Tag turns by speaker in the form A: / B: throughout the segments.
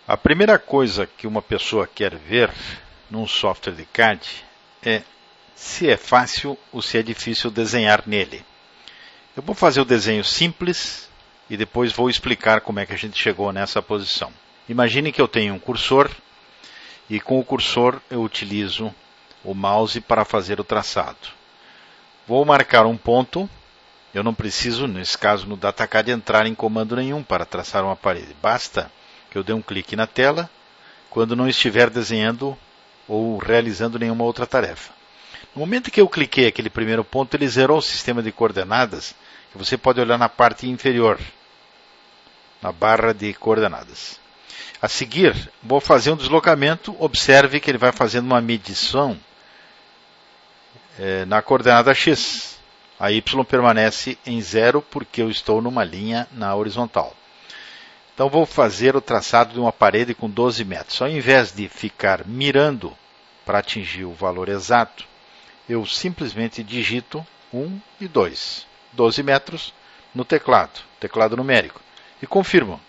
A: A primeira coisa que uma pessoa quer ver num software de CAD é se é fácil ou se é difícil desenhar nele. Eu vou fazer o desenho simples e depois vou explicar como é que a gente chegou nessa posição. Imagine que eu tenho um cursor e com o cursor eu utilizo o mouse para fazer o traçado. Vou marcar um ponto. Eu não preciso, nesse caso no DataCAD, entrar em comando nenhum para traçar uma parede. Basta que eu dê um clique na tela quando não estiver desenhando ou realizando nenhuma outra tarefa. No momento que eu cliquei aquele primeiro ponto, ele zerou o sistema de coordenadas, que você pode olhar na parte inferior, na barra de coordenadas. A seguir, vou fazer um deslocamento. Observe que ele vai fazendo uma medição na coordenada X. A Y permanece em 0 porque eu estou numa linha na horizontal. Então vou fazer o traçado de uma parede com 12 metros. Ao invés de ficar mirando para atingir o valor exato, eu simplesmente digito 1 e 2. 12 metros no teclado numérico, e confirmo.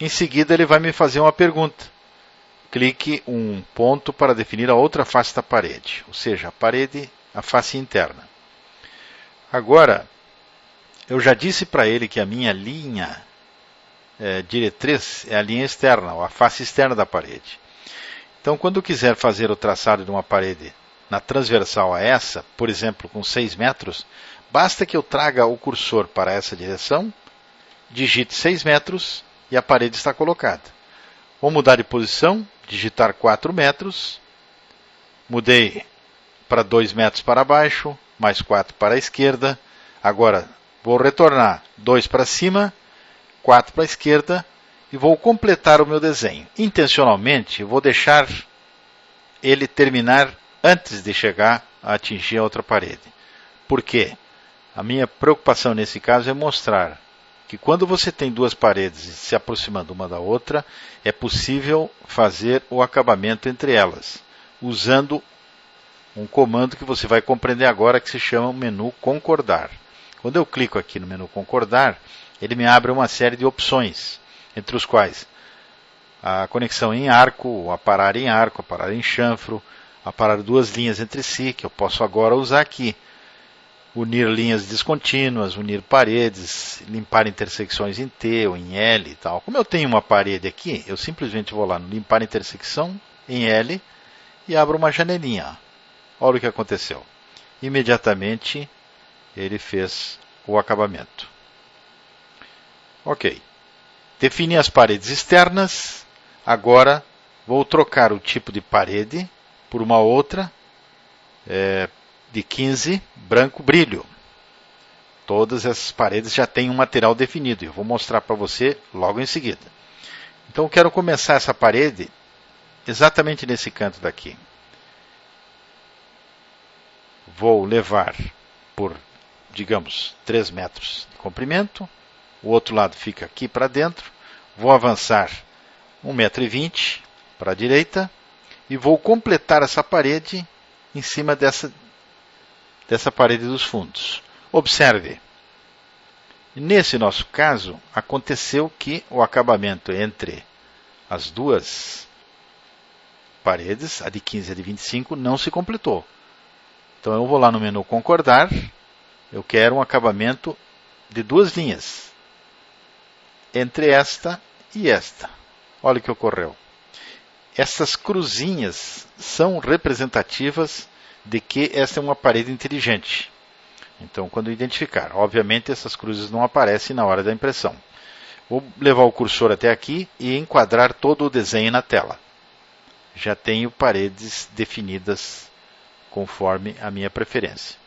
A: Em seguida ele vai me fazer uma pergunta. Clique um ponto para definir a outra face da parede, ou seja, a face interna. Agora, eu já disse para ele que a minha linha diretriz é a linha externa, ou a face externa da parede. Então, quando eu quiser fazer o traçado de uma parede na transversal a essa, por exemplo, com 6 metros, basta que eu traga o cursor para essa direção, digite 6 metros e a parede está colocada. Vou mudar de posição, digitar 4 metros, mudei para 2 metros para baixo, mais 4 para a esquerda. Agora vou retornar 2 para cima, 4 para a esquerda e vou completar o meu desenho. Intencionalmente vou deixar ele terminar antes de chegar a atingir a outra parede. Por quê? A minha preocupação nesse caso é mostrar que quando você tem duas paredes se aproximando uma da outra, é possível fazer o acabamento entre elas, usando um comando que você vai compreender agora, que se chama menu concordar. Quando eu clico aqui no menu concordar, ele me abre uma série de opções, entre os quais a conexão em arco, aparar em arco, aparar em chanfro, aparar duas linhas entre si, que eu posso agora usar aqui. Unir linhas descontínuas, unir paredes, limpar intersecções em T ou em L e tal. Como eu tenho uma parede aqui, eu simplesmente vou lá no limpar intersecção em L e abro uma janelinha. Olha o que aconteceu. Imediatamente ele fez o acabamento. Ok. Defini as paredes externas. Agora vou trocar o tipo de parede por uma outra de 15, branco brilho. Todas essas paredes já têm um material definido. Eu vou mostrar para você logo em seguida. Então eu quero começar essa parede exatamente nesse canto daqui. Vou levar por, digamos, 3 metros de comprimento. O outro lado fica aqui para dentro. Vou avançar 1,20 m para a direita. E vou completar essa parede em cima dessa parede dos fundos. Observe. Nesse nosso caso, aconteceu que o acabamento entre as duas paredes, a de 15 e a de 25, não se completou. Então eu vou lá no menu concordar, eu quero um acabamento de duas linhas, entre esta e esta. Olha o que ocorreu. Essas cruzinhas são representativas de que esta é uma parede inteligente. Então, quando identificar, obviamente essas cruzes não aparecem na hora da impressão. Vou levar o cursor até aqui e enquadrar todo o desenho na tela. Já tenho paredes definidas conforme a minha preferência.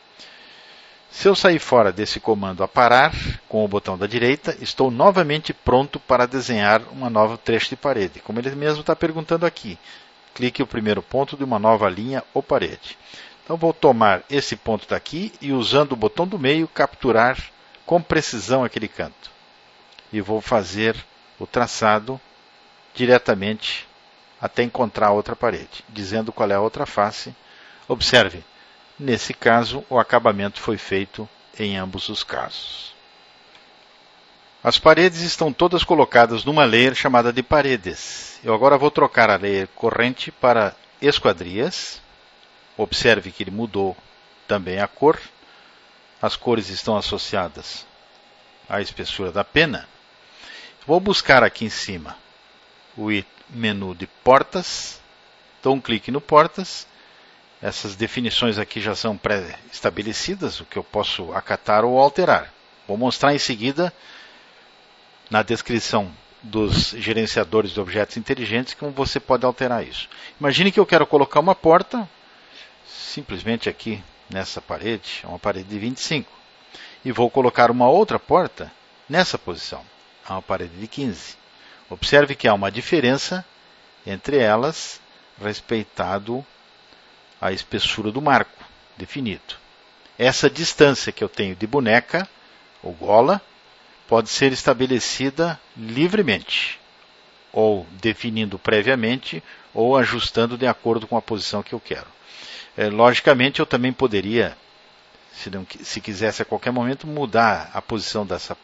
A: Se eu sair fora desse comando aparar, com o botão da direita, estou novamente pronto para desenhar uma nova trecho de parede. Como ele mesmo está perguntando aqui, clique o primeiro ponto de uma nova linha ou parede. Então vou tomar esse ponto daqui e, usando o botão do meio, capturar com precisão aquele canto. E vou fazer o traçado diretamente até encontrar a outra parede, dizendo qual é a outra face. Observe, nesse caso o acabamento foi feito em ambos os casos. As paredes estão todas colocadas numa layer chamada de paredes. Eu agora vou trocar a layer corrente para esquadrias. Observe que ele mudou também a cor. As cores estão associadas à espessura da pena. Vou buscar aqui em cima o menu de portas. Dou um clique no portas. Essas definições aqui já são pré-estabelecidas, o que eu posso acatar ou alterar. Vou mostrar em seguida na descrição dos gerenciadores de objetos inteligentes como você pode alterar isso. Imagine que eu quero colocar uma porta simplesmente aqui nessa parede, é uma parede de 25, e vou colocar uma outra porta nessa posição, é uma parede de 15. Observe que há uma diferença entre elas respeitado a espessura do marco definido. Essa distância que eu tenho de boneca ou gola pode ser estabelecida livremente, ou definindo previamente, ou ajustando de acordo com a posição que eu quero. Logicamente, eu também poderia, se quisesse a qualquer momento, mudar a posição dessa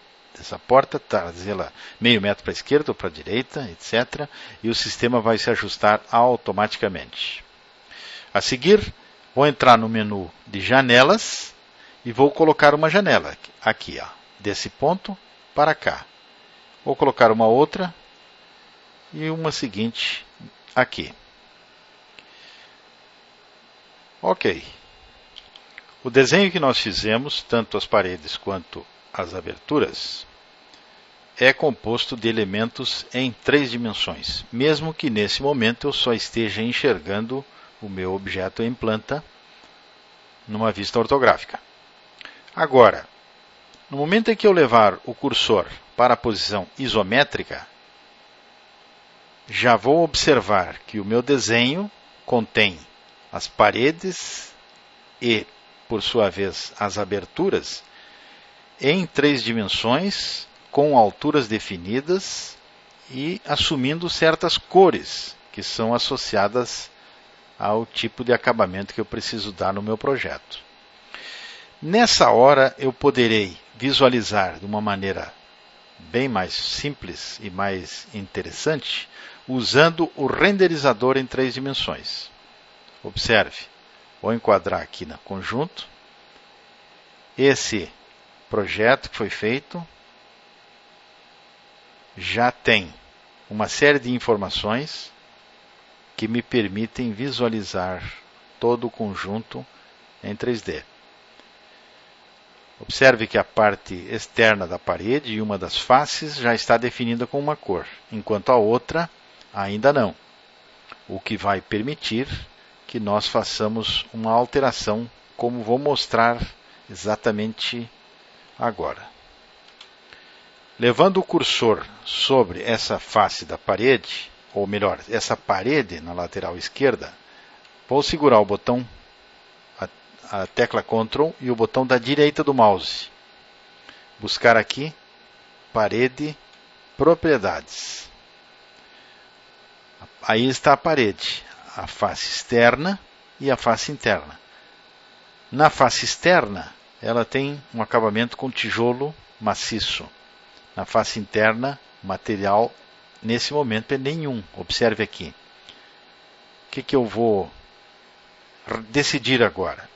A: porta, trazê-la meio metro para a esquerda ou para a direita, etc. E o sistema vai se ajustar automaticamente. A seguir, vou entrar no menu de janelas e vou colocar uma janela aqui, ó, desse ponto para cá. Vou colocar uma outra e uma seguinte aqui. Ok. O desenho que nós fizemos, tanto as paredes quanto as aberturas, é composto de elementos em 3 dimensões, mesmo que nesse momento eu só esteja enxergando o meu objeto em planta numa vista ortográfica. Agora, no momento em que eu levar o cursor para a posição isométrica, já vou observar que o meu desenho contém as paredes e, por sua vez, as aberturas em 3 dimensões, com alturas definidas e assumindo certas cores que são associadas ao tipo de acabamento que eu preciso dar no meu projeto. Nessa hora eu poderei visualizar de uma maneira bem mais simples e mais interessante, usando o renderizador em 3 dimensões. Observe, vou enquadrar aqui no conjunto. Esse projeto que foi feito já tem uma série de informações que me permitem visualizar todo o conjunto em 3D. Observe que a parte externa da parede e uma das faces já está definida com uma cor, enquanto a outra ainda não, o que vai permitir que nós façamos uma alteração, como vou mostrar exatamente agora. Levando o cursor sobre essa face da parede, ou melhor, essa parede na lateral esquerda, vou segurar o botão, a tecla Ctrl e o botão da direita do mouse. Buscar aqui, parede, propriedades. Aí está a parede, a face externa e a face interna. Na face externa, ela tem um acabamento com tijolo maciço. Na face interna, material, nesse momento, é nenhum. Observe aqui. O que eu vou decidir agora?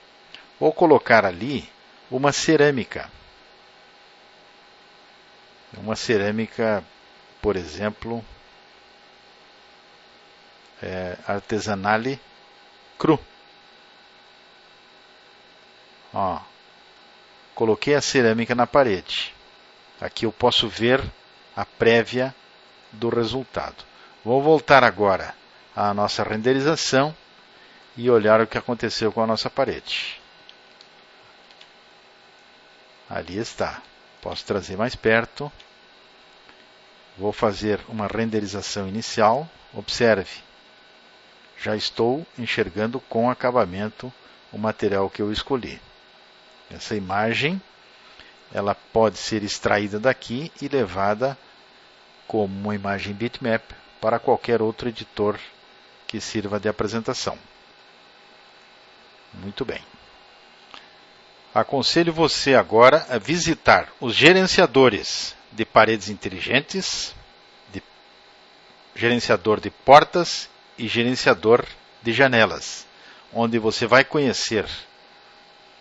A: Vou colocar ali uma cerâmica. Uma cerâmica, por exemplo, artesanale cru. Ó, coloquei a cerâmica na parede. Aqui eu posso ver a prévia do resultado. Vou voltar agora à nossa renderização e olhar o que aconteceu com a nossa parede. Ali está. Posso trazer mais perto. Vou fazer uma renderização inicial. Observe. Já estou enxergando com acabamento o material que eu escolhi. Essa imagem, ela pode ser extraída daqui e levada como uma imagem bitmap para qualquer outro editor que sirva de apresentação. Muito bem. Aconselho você agora a visitar os gerenciadores de paredes inteligentes, de gerenciador de portas e gerenciador de janelas, onde você vai conhecer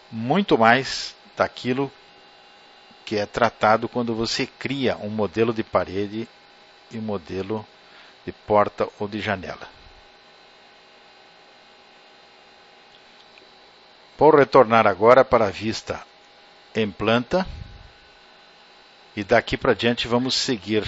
A: muito mais daquilo que é tratado quando você cria um modelo de parede e um modelo de porta ou de janela. Vou retornar agora para a vista em planta e daqui para diante vamos seguir